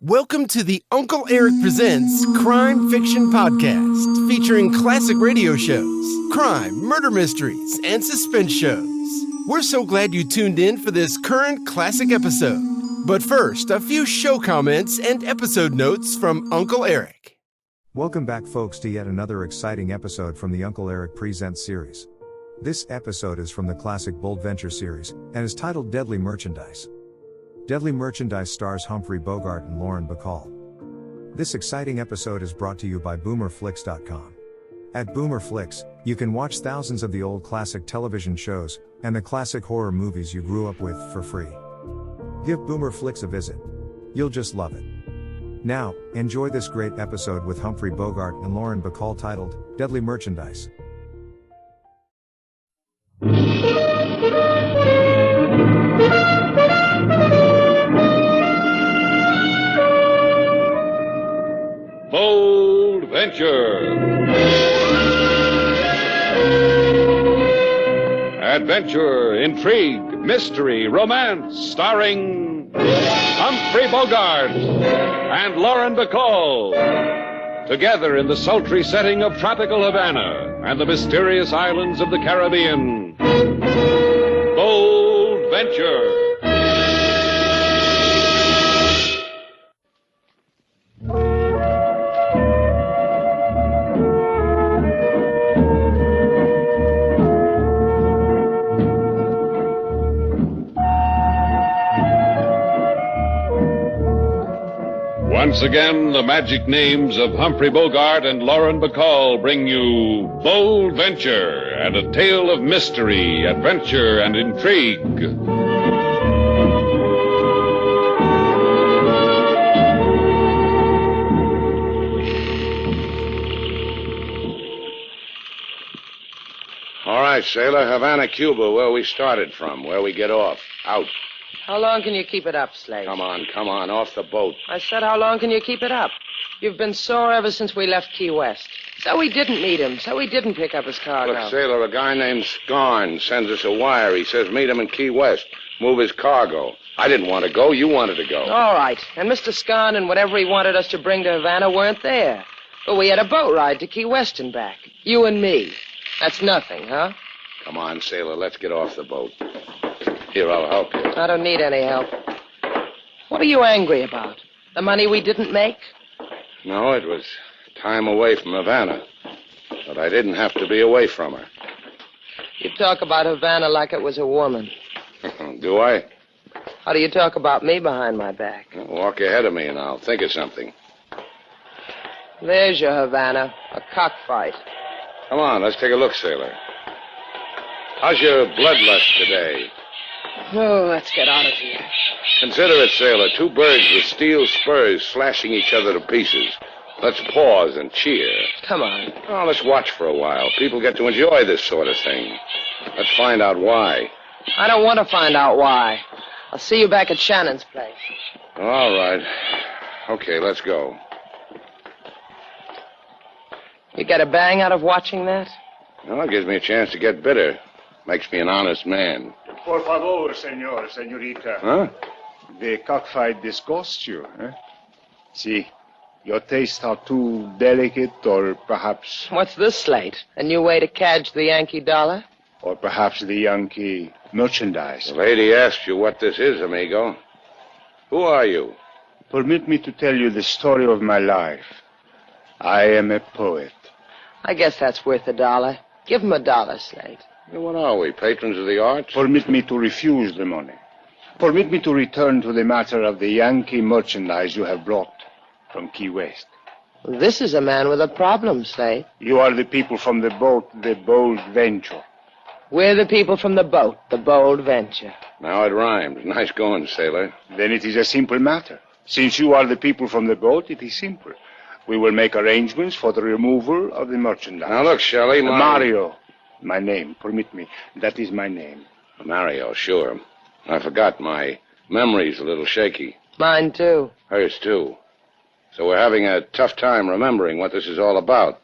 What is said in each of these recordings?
Welcome to the Uncle Erich Presents Crime Fiction Podcast, featuring classic radio shows, crime, murder mysteries, and suspense shows. We're so glad you tuned in for this current classic episode. But first, a few show comments and episode notes from Uncle Erich. Welcome back, folks, to yet another exciting episode from the Uncle Erich Presents series. This episode is from the classic Bold Venture series, and is titled Deadly Merchandise. Deadly Merchandise stars Humphrey Bogart and Lauren Bacall. This exciting episode is brought to you by boomerflix.com. At Boomerflix, you can watch thousands of the old classic television shows, and the classic horror movies you grew up with for free. Give Boomerflix a visit. You'll just love it. Now, enjoy this great episode with Humphrey Bogart and Lauren Bacall titled, Deadly Merchandise. Bold Venture. Adventure, intrigue, mystery, romance, starring Humphrey Bogart and Lauren Bacall. Together in the sultry setting of tropical Havana and the mysterious islands of the Caribbean. Bold Venture. Once again, the magic names of Humphrey Bogart and Lauren Bacall bring you Bold Venture and a tale of mystery, adventure, and intrigue. All right, Sailor, Havana, Cuba, where we started from, where we get off. Out. How long can you keep it up, Slate? Come on, off the boat. I said, how long can you keep it up? You've been sore ever since we left Key West. So we didn't meet him. So we didn't pick up his cargo. Look, Sailor, a guy named Scarn sends us a wire. He says meet him in Key West. Move his cargo. I didn't want to go. You wanted to go. All right. And Mr. Scarn and whatever he wanted us to bring to Havana weren't there. But we had a boat ride to Key West and back. You and me. That's nothing, huh? Come on, Sailor, let's get off the boat. Here, I'll help you. I don't need any help. What are you angry about? The money we didn't make? No, it was time away from Havana. But I didn't have to be away from her. You talk about Havana like it was a woman. Do I? How do you talk about me behind my back? Well, walk ahead of me and I'll think of something. There's your Havana, a cockfight. Come on, let's take a look, Sailor. How's your bloodlust today? Oh, let's get out of here. Consider it, Sailor. Two birds with steel spurs slashing each other to pieces. Let's pause and cheer. Come on. Oh, let's watch for a while. People get to enjoy this sort of thing. Let's find out why. I don't want to find out why. I'll see you back at Shannon's place. All right. Okay, let's go. You get a bang out of watching that? Well, it gives me a chance to get bitter. Makes me an honest man. Por favor, senorita. Huh? The cockfight disgusts you, eh? See, your tastes are too delicate, or perhaps... What's this, Slate? A new way to cadge the Yankee dollar? Or perhaps the Yankee merchandise. The lady asked you what this is, amigo. Who are you? Permit me to tell you the story of my life. I am a poet. I guess that's worth $1. Give him $1, Slate. What are we, patrons of the arts? Permit me to refuse the money. Permit me to return to the matter of the Yankee merchandise you have brought from Key West. This is a man with a problem, Slate. You are the people from the boat, the Bold Venture. We're the people from the boat, the Bold Venture. Now it rhymes. Nice going, Sailor. Then it is a simple matter. Since you are the people from the boat, it is simple. We will make arrangements for the removal of the merchandise. Now look, Shelley, Mario. My name, permit me. That is my name. Mario, sure. I forgot. My memory's a little shaky. Mine, too. Hers, too. So we're having a tough time remembering what this is all about.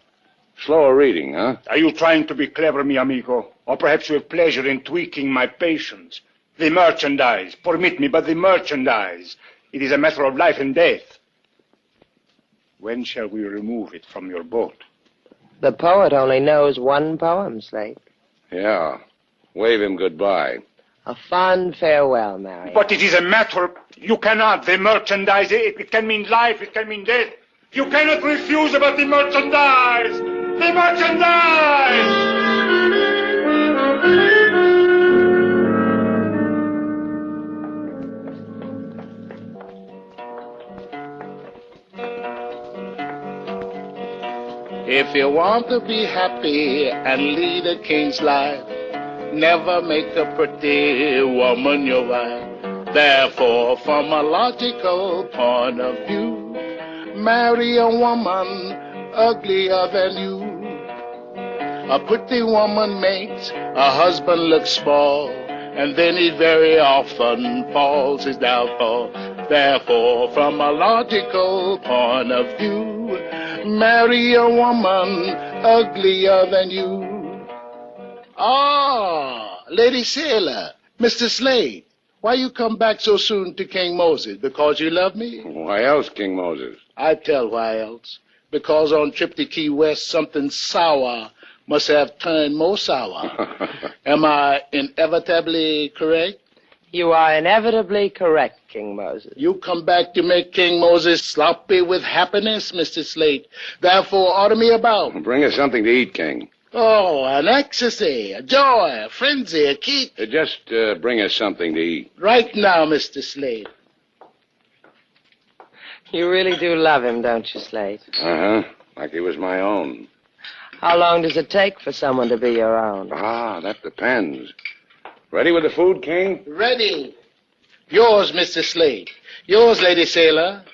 Slower reading, huh? Are you trying to be clever, mi amigo? Or perhaps you have pleasure in tweaking my patience? The merchandise. Permit me, but the merchandise. It is a matter of life and death. When shall we remove it from your boat? The poet only knows one poem, Slate. Yeah. Wave him goodbye. A fond farewell, Marion. But it is a matter. You cannot. The merchandise, it can mean life, it can mean death. You cannot refuse about the merchandise! The merchandise! If you want to be happy and lead a king's life, never make a pretty woman your wife. Therefore, from a logical point of view, marry a woman uglier than you. A pretty woman makes a husband look small, and then he very often falls his downfall. Therefore, from a logical point of view, marry a woman uglier than you. Ah, Lady Sailor, Mr. Slade, why you come back so soon to King Moses? Because you love me? Why else, King Moses? I tell why else. Because on trip to Key West, something sour must have turned more sour. Am I inevitably correct? You are inevitably correct, King Moses. You come back to make King Moses sloppy with happiness, Mr. Slate. Therefore, order me about. Bring us something to eat, King. Oh, an ecstasy, a joy, a frenzy, a kick. Just bring us something to eat. Right now, Mr. Slate. You really do love him, don't you, Slate? Uh-huh. Like he was my own. How long does it take for someone to be your own? Ah, that depends. Ready with the food, King? Ready. Yours, Mr. Slade. Yours, Lady Sailor.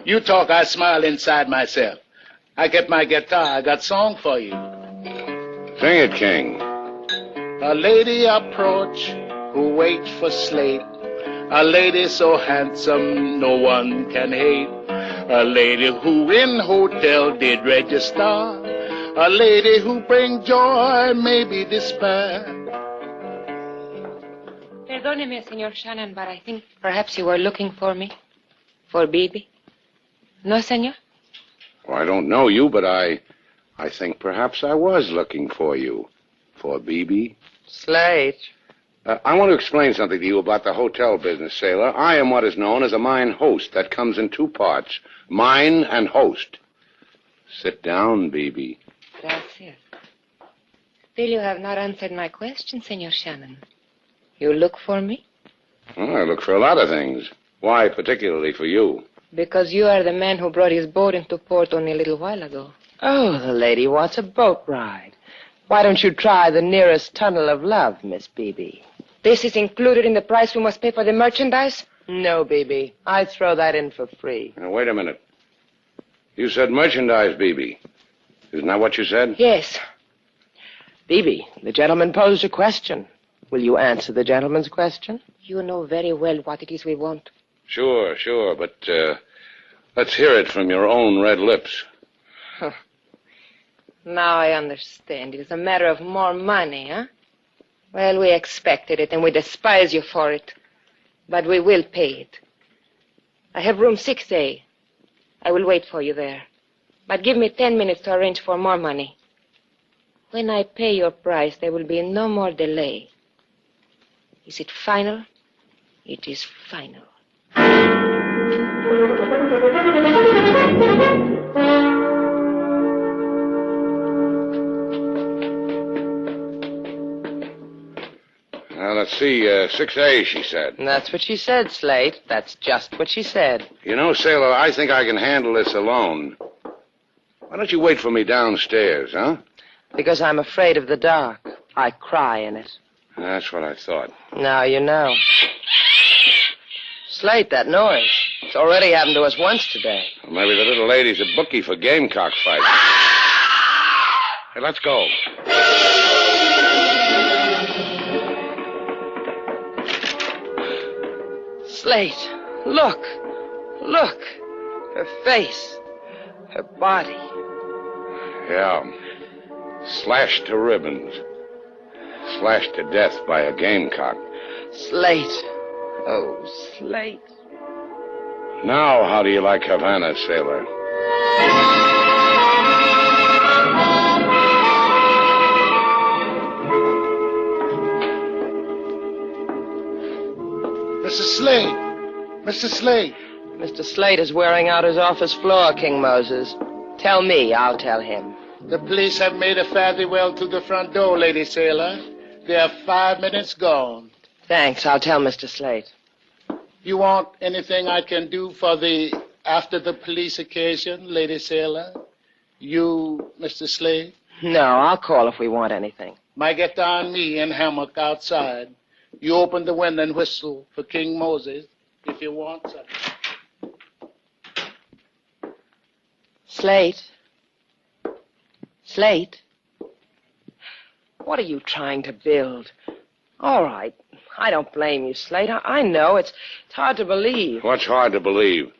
You talk, I smile inside myself. I get my guitar, I got song for you. Sing it, King. A lady approach who wait for Slate. A lady so handsome no one can hate. A lady who in hotel did register. A lady who bring joy, maybe despair. Perdóneme, Señor Shannon, but I think perhaps you were looking for me. For Bibi. No, Señor? Well, I don't know you, but I think perhaps I was looking for you. For Bibi. Slate. I want to explain something to you about the hotel business, Sailor. I am what is known as a mine host. That comes in two parts. Mine and host. Sit down, Bibi. Gracias. Still, you have not answered my question, Señor Shannon. You look for me? Well, I look for a lot of things. Why particularly for you? Because you are the man who brought his boat into port only a little while ago. Oh, the lady wants a boat ride. Why don't you try the nearest tunnel of love, Miss Bibi? This is included in the price we must pay for the merchandise? No, Bibi. I throw that in for free. Now, wait a minute. You said merchandise, Bibi. Isn't that what you said? Yes. Bibi, the gentleman posed a question. Will you answer the gentleman's question? You know very well what it is we want. Sure, but let's hear it from your own red lips. Now I understand. It is a matter of more money, huh? Well, we expected it, and we despise you for it. But we will pay it. I have room 6A. I will wait for you there. But give me 10 minutes to arrange for more money. When I pay your price, there will be no more delay. Is it final? It is final. Now, let's see. 6A, she said. That's what she said, Slate. That's just what she said. You know, Sailor, I think I can handle this alone. Why don't you wait for me downstairs, huh? Because I'm afraid of the dark. I cry in it. That's what I thought. Now you know. Slate, that noise. It's already happened to us once today. Well, maybe the little lady's a bookie for gamecock fights. Hey, let's go. Slate, look. Look. Her face. Her body. Yeah. Slashed to ribbons. Slashed to death by a gamecock. Slate. Oh, Slate. Now, how do you like Havana, Sailor? Mr. Slate! Mr. Slate! Mr. Slate is wearing out his office floor, King Moses. Tell me, I'll tell him. The police have made a fare-thee-well to the front door, Lady Sailor. They are 5 minutes gone. Thanks, I'll tell Mr. Slate. You want anything I can do for the after-the-police occasion, Lady Sailor? You, Mr. Slate? No, I'll call if we want anything. Might get down me and hammock outside. You open the window and whistle for King Moses if you want something. Slate? Slate? What are you trying to build? All right. I don't blame you, Slate. I know. It's hard to believe. What's hard to believe?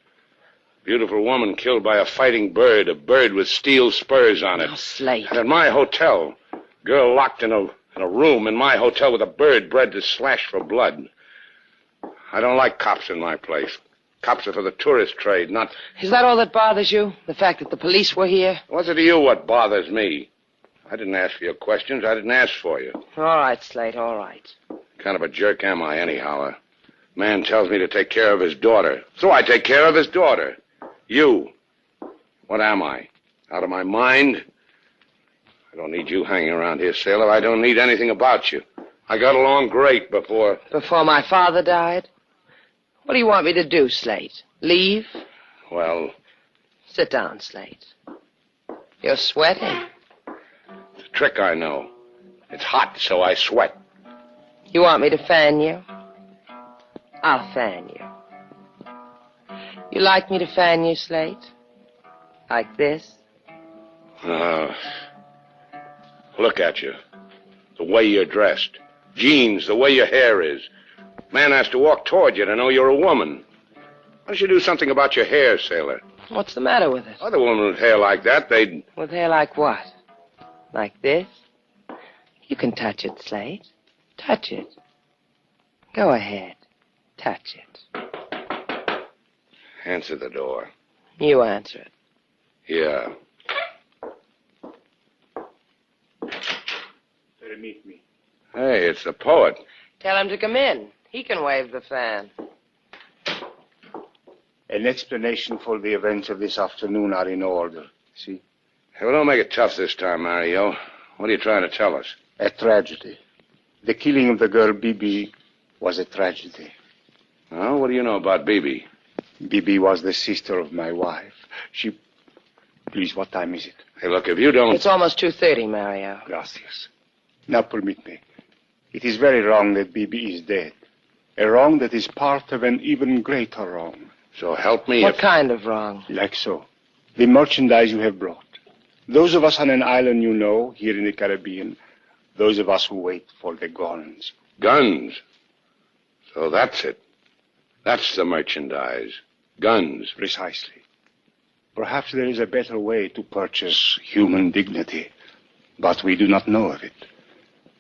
Beautiful woman killed by a fighting bird, a bird with steel spurs on it. Oh, Slate. And at my hotel, girl locked in a room in my hotel with a bird bred to slash for blood. I don't like cops in my place. Cops are for the tourist trade, not... Is that all that bothers you? The fact that the police were here? What's it to you what bothers me? I didn't ask for your questions. I didn't ask for you. All right, Slate, all right. Kind of a jerk am I, anyhow? A man tells me to take care of his daughter. So I take care of his daughter. You. What am I? Out of my mind? I don't need you hanging around here, Sailor. I don't need anything about you. I got along great before... Before my father died? What do you want me to do, Slate? Leave? Well... Sit down, Slate. You're sweating. It's a trick I know. It's hot, so I sweat. You want me to fan you? I'll fan you. You like me to fan you, Slate? Like this? Look at you. The way you're dressed. Jeans, the way your hair is. Man has to walk toward you to know you're a woman. Why don't you do something about your hair, Sailor? What's the matter with it? Other women with hair like that, they'd... With hair like what? Like this? You can touch it, Slate. Touch it. Go ahead. Touch it. Answer the door. You answer it. Yeah. Meet me. Hey, it's the poet. Tell him to come in. He can wave the fan. An explanation for the events of this afternoon are in order. See? Hey, well, don't make it tough this time, Mario. What are you trying to tell us? A tragedy. The killing of the girl Bibi was a tragedy. Oh, what do you know about Bibi? Bibi was the sister of my wife. She... Please, what time is it? Hey, look, if you don't... It's almost 2:30, Mario. Gracias. Now permit me. It is very wrong that Bibi is dead. A wrong that is part of an even greater wrong. So help me What if... kind of wrong? Like so. The merchandise you have brought. Those of us on an island you know, here in the Caribbean. Those of us who wait for the guns. Guns? So that's it. That's the merchandise. Guns. Precisely. Perhaps there is a better way to purchase human dignity. But we do not know of it.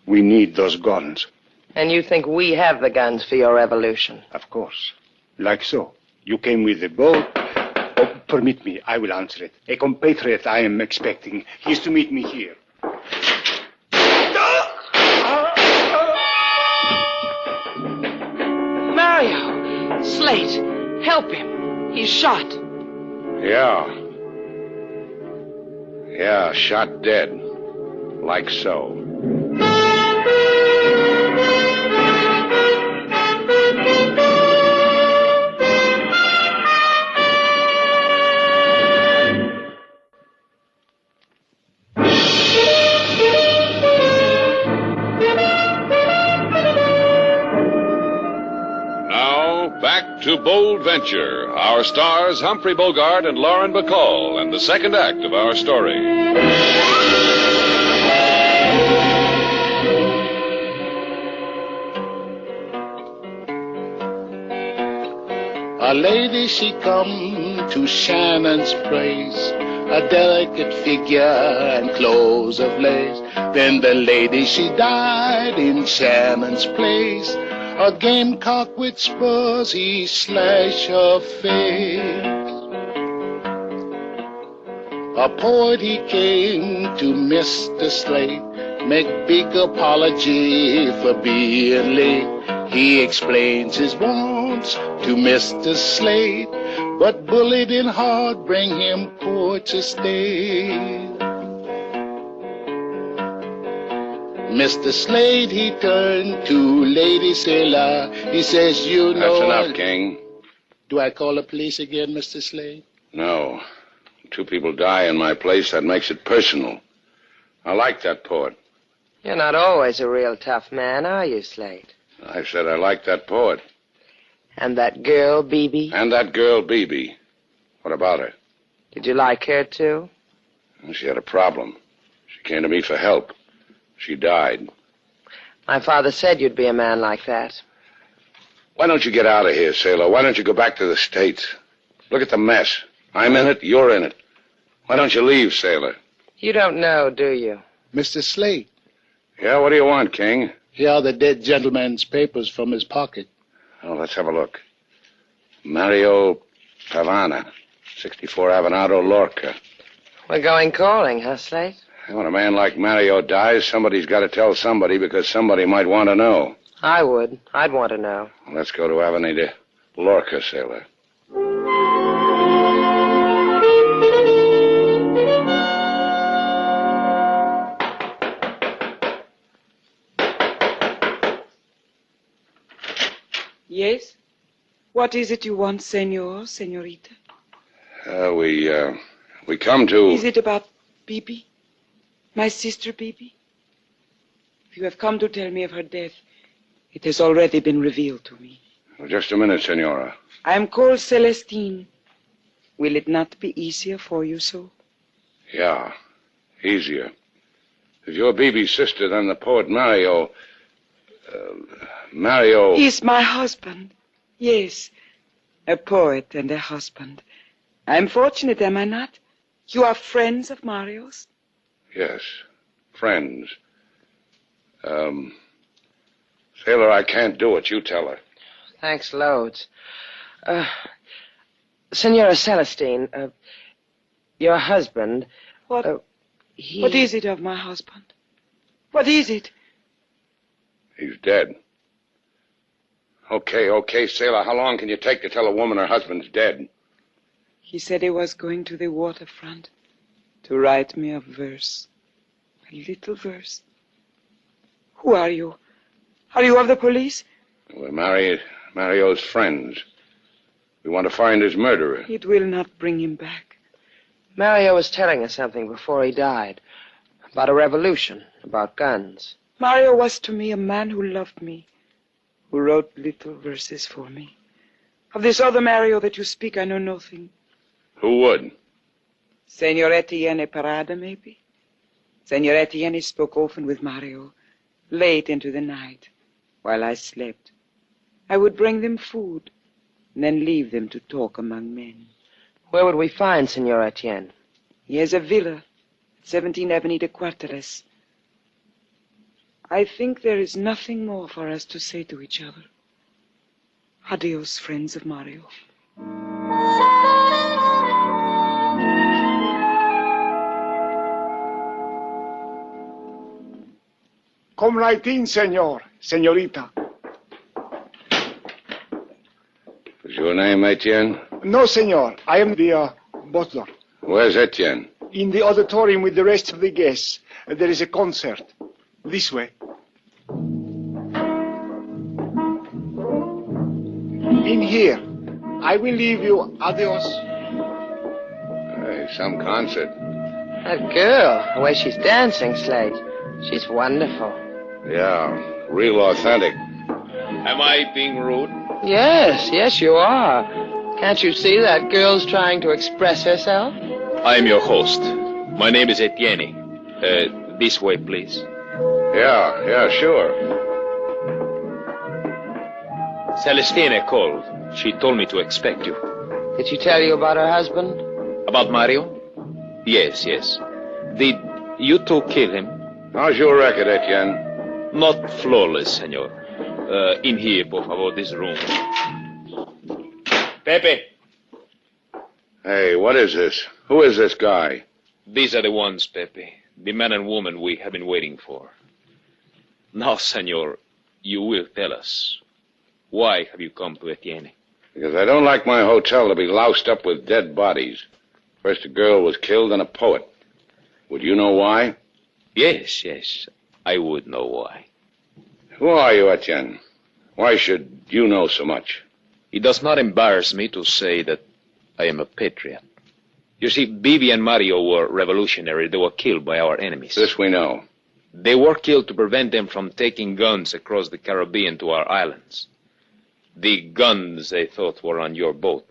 We need those guns. And you think we have the guns for your revolution? Of course. Like so. You came with the boat. Oh, permit me. I will answer it. A compatriot I am expecting. He is to meet me here. Mario! Slate! Help him! He's shot. Yeah. Yeah, shot dead. Like so. Back to Bold Venture. Our stars, Humphrey Bogart and Lauren Bacall, and the second act of our story. A lady, she come to Shannon's place, a delicate figure and clothes of lace. Then the lady, she died in Shannon's place. A gamecock with spurs, he slashed her face. A poet he came to Mr. Slate, make big apology for being late. He explains his wants to Mr. Slate, but bullied and hard bring him poor to stay. Mr. Slade, he turned to Lady Sailor. He says, you know... That's enough, King. Do I call the police again, Mr. Slade? No. 2 people die in my place, that makes it personal. I like that poet. You're not always a real tough man, are you, Slate? I said I like that poet. And that girl, Bibi? And that girl, Bibi. What about her? Did you like her, too? She had a problem. She came to me for help. She died. My father said you'd be a man like that. Why don't you get out of here, Sailor? Why don't you go back to the States? Look at the mess. I'm in it, you're in it. Why don't you leave, Sailor? You don't know, do you? Mr. Slade. Yeah, what do you want, King? Here are the dead gentleman's papers from his pocket. Oh, let's have a look. Mario Havana, 64 Avenado, Lorca. We're going calling, huh, Slate? When a man like Mario dies, somebody's got to tell somebody because somebody might want to know. I would. I'd want to know. Let's go to Avenida Lorca, Sailor. Yes? What is it you want, senor, senorita? We come to... Is it about Bibi? My sister, Bibi? If you have come to tell me of her death, it has already been revealed to me. Just a minute, Senora. I am called Celestine. Will it not be easier for you so? Yeah, easier. If you're Bibi's sister, then the poet Mario... Mario... He's my husband. Yes, a poet and a husband. I'm fortunate, am I not? You are friends of Mario's? Yes, friends. Sailor, I can't do it. You tell her. Thanks loads. Senora Celestine, your husband... What? He... What is it of my husband? What is it? He's dead. Okay, Sailor. How long can you take to tell a woman her husband's dead? He said he was going to the waterfront to write me a verse. A little verse. Who are you? Are you of the police? We're Mario's friends. We want to find his murderer. It will not bring him back. Mario was telling us something before he died. About a revolution, about guns. Mario was to me a man who loved me, who wrote little verses for me. Of this other Mario that you speak, I know nothing. Who would? Senor Etienne Parada, maybe? Senor Etienne spoke often with Mario, late into the night, while I slept. I would bring them food, and then leave them to talk among men. Where would we find Senor Etienne? He has a villa at 17 Avenida Cuarteles. I think there is nothing more for us to say to each other. Adios, friends of Mario. Come right in, senor, senorita. Is your name Etienne? No, senor. I am the butler. Where's Etienne? In the auditorium with the rest of the guests. There is a concert. This way. In here. I will leave you. Adios. Hey, some concert. That girl, the way she's dancing, Slate. She's wonderful. Yeah, real authentic. Am I being rude? Yes, you are. Can't you see that girl's trying to express herself? I am your host. My name is Etienne. This way, please. Yeah, sure. Celestine called. She told me to expect you. Did she tell you about her husband? About Mario? Yes. Did you two kill him? How's your record, Etienne? Not flawless, senor. In here, por favor, this room. Pepe. Hey, what is this? Who is this guy? These are the ones, Pepe. The man and woman we have been waiting for. Now, senor, you will tell us. Why have you come to Etienne? Because I don't like my hotel to be loused up with dead bodies. First a girl was killed, then a poet. Would you know why? Yes. I would know why. Who are you, Etienne? Why should you know so much? It does not embarrass me to say that I am a patriot. You see, Bibi and Mario were revolutionaries. They were killed by our enemies. This we know. They were killed to prevent them from taking guns across the Caribbean to our islands. The guns they thought were on your boat.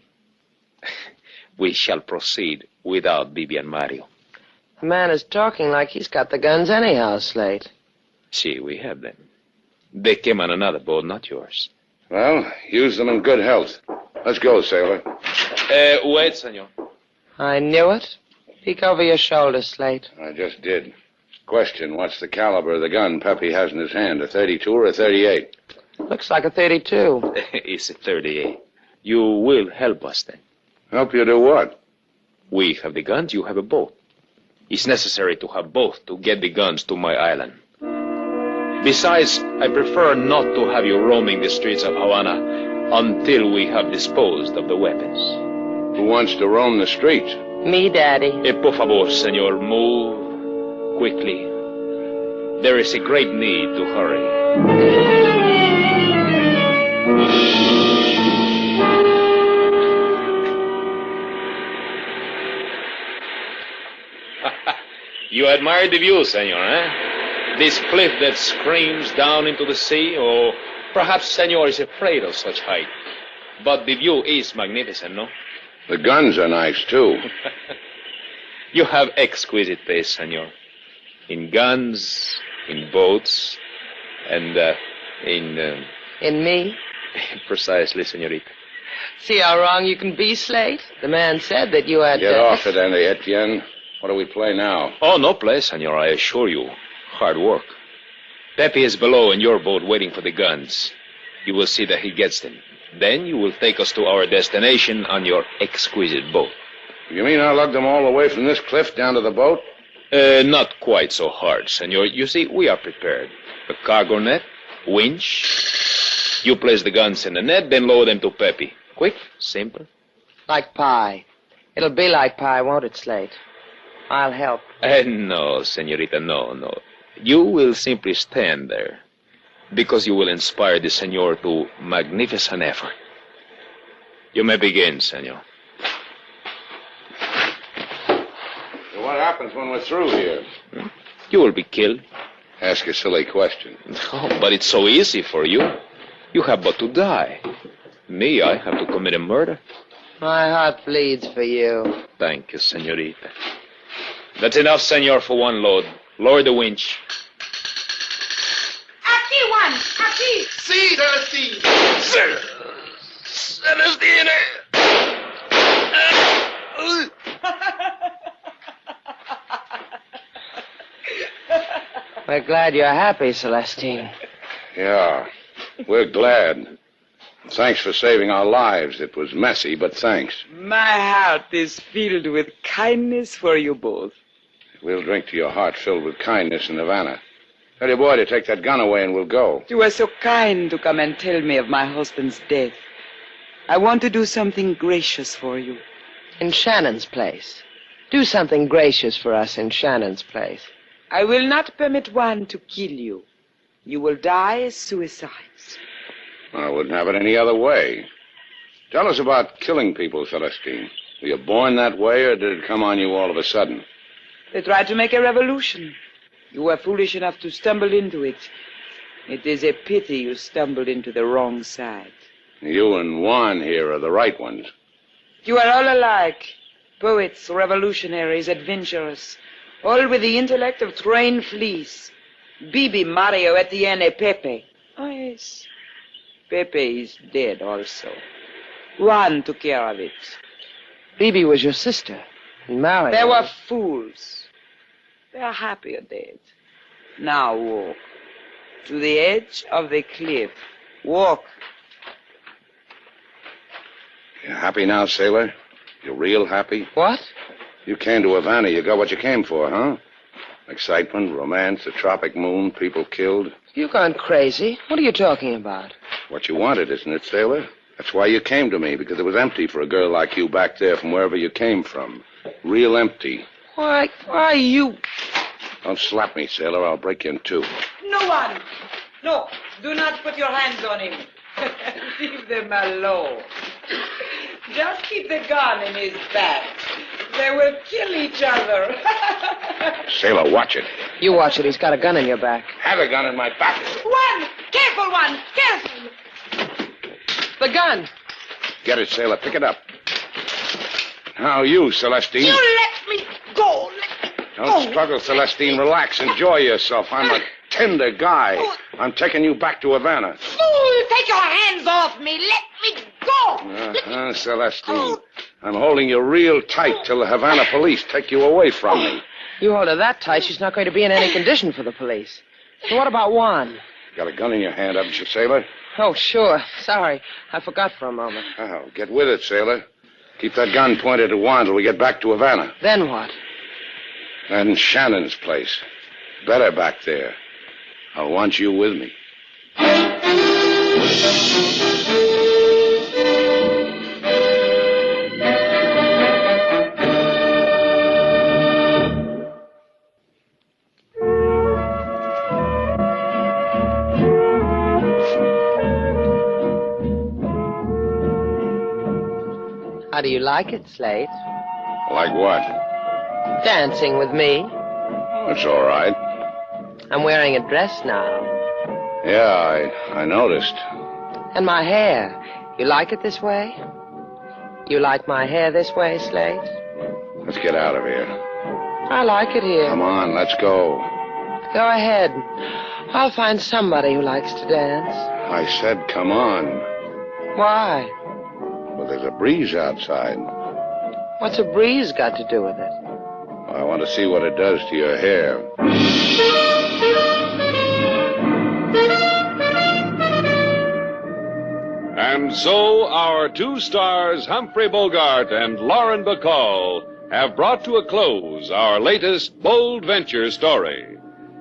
We shall proceed without Bibi and Mario. The man is talking like he's got the guns anyhow, Slate. See, we have them. They came on another boat, not yours. Well, use them in good health. Let's go, sailor. Wait, senor. I knew it. Peek over your shoulder, Slate. I just did. Question, what's the caliber of the gun Pepe has in his hand, a 32 or a 38? Looks like a 32. It's a 38. You will help us then. Help you do what? We have the guns, you have a boat. It's necessary to have both to get the guns to my island. Besides, I prefer not to have you roaming the streets of Havana until we have disposed of the weapons. Who wants to roam the streets? Me, Daddy. Por favor, senor, move quickly. There is a great need to hurry. You admire the view, senor, eh? This cliff that screams down into the sea, or perhaps senor is afraid of such height. But the view is magnificent, no? The guns are nice, too. You have exquisite taste, senor. In guns, in boats, and in... In me? Precisely, senorita. See how wrong you can be, Slate? The man said that you had... Get off it, Andy Etienne. What do we play now? Oh, no play, senor, I assure you. Hard work. Pepe is below in your boat waiting for the guns. You will see that he gets them. Then you will take us to our destination on your exquisite boat. You mean I'll lug them all the way from this cliff down to the boat? Not quite so hard, senor. You see, we are prepared. A cargo net, winch. You place the guns in the net, then lower them to Pepe. Quick, simple. Like pie. It'll be like pie, won't it, Slate? I'll help. No, senorita, no. You will simply stand there, because you will inspire the senor to magnificent effort. You may begin, senor. So what happens when we're through here? You will be killed. Ask a silly question. Oh, but it's so easy for you. You have but to die. Me, I have to commit a murder. My heart bleeds for you. Thank you, senorita. That's enough, senor, for one load. Lower the winch. Aquí, Juan! Aquí! Sí, Celestine! Celestine! We're glad you're happy, Celestine. Yeah, we're glad. Thanks for saving our lives. It was messy, but thanks. My heart is filled with kindness for you both. We'll drink to your heart filled with kindness in Havana. Tell your boy to take that gun away and we'll go. You were so kind to come and tell me of my husband's death. I want to do something gracious for you. In Shannon's place. Do something gracious for us in Shannon's place. I will not permit one to kill you. You will die as suicides. I wouldn't have it any other way. Tell us about killing people, Celestine. Were you born that way, or did it come on you all of a sudden? They tried to make a revolution. You were foolish enough to stumble into it. It is a pity you stumbled into the wrong side. You and Juan here are the right ones. You are all alike. Poets, revolutionaries, adventurers. All with the intellect of trained fleas. Bibi, Mario, Etienne, Pepe. Oh, yes. Pepe is dead also. Juan took care of it. Bibi was your sister. And Mario... They were fools. They are happier dead. Now walk. To the edge of the cliff. Walk. You happy now, sailor? You real happy? What? You came to Havana. You got what you came for, huh? Excitement, romance, a tropic moon, people killed. You've gone crazy. What are you talking about? What you wanted, isn't it, sailor? That's why you came to me, because it was empty for a girl like you back there from wherever you came from. Real empty. Why you... Don't slap me, sailor. I'll break you in two. No one. No, do not put your hands on him. Leave them alone. Just keep the gun in his back. They will kill each other. Sailor, watch it. You watch it. He's got a gun in your back. Have a gun in my back. One! Careful, one! Careful! The gun! Get it, sailor. Pick it up. Now you, Celestine. You let me go! Don't struggle, Celestine. Relax. Enjoy yourself. I'm a tender guy. I'm taking you back to Havana. Fool! Take your hands off me! Let me go! Celestine. I'm holding you real tight till the Havana police take you away from me. You hold her that tight, she's not going to be in any condition for the police. So what about Juan? Got a gun in your hand, haven't you, sailor? Oh, sure. Sorry. I forgot for a moment. Oh, get with it, sailor. Keep that gun pointed at Juan till we get back to Havana. Then what? Then Shannon's place. Better back there. I'll want you with me. How do you like it, Slate? Like what? Dancing with me. That's all right. I'm wearing a dress now. Yeah, I noticed. And my hair. You like it this way? You like my hair this way, Slate? Let's get out of here. I like it here. Come on, let's go. Go ahead. I'll find somebody who likes to dance. I said come on. Why? Well, there's a breeze outside. What's a breeze got to do with it? I want to see what it does to your hair. And so our two stars, Humphrey Bogart and Lauren Bacall, have brought to a close our latest bold venture story.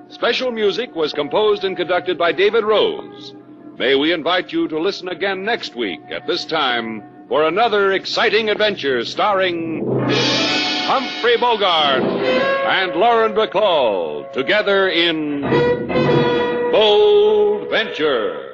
Special music was composed and conducted by David Rose. May we invite you to listen again next week at this time for another exciting adventure starring Humphrey Bogart and Lauren Bacall together in Bold Venture.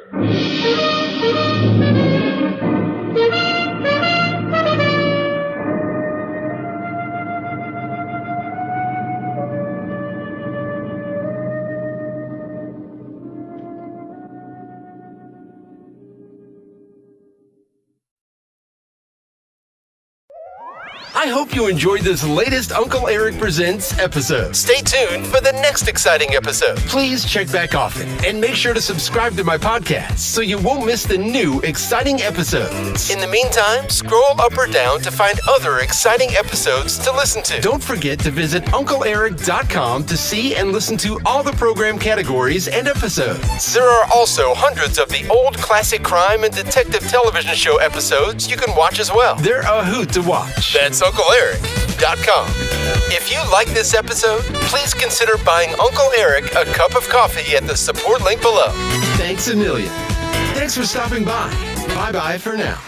I hope you enjoyed this latest Uncle Erich Presents episode. Stay tuned for the next exciting episode. Please check back often and make sure to subscribe to my podcast so you won't miss the new exciting episodes. In the meantime, scroll up or down to find other exciting episodes to listen to. Don't forget to visit UncleErich.com to see and listen to all the program categories and episodes. There are also hundreds of the old classic crime and detective television show episodes you can watch as well. They're a hoot to watch. That's UncleErich.com. If you like this episode, please consider buying Uncle Erich a cup of coffee at the support link below. Thanks a million. Thanks for stopping by. Bye-bye for now.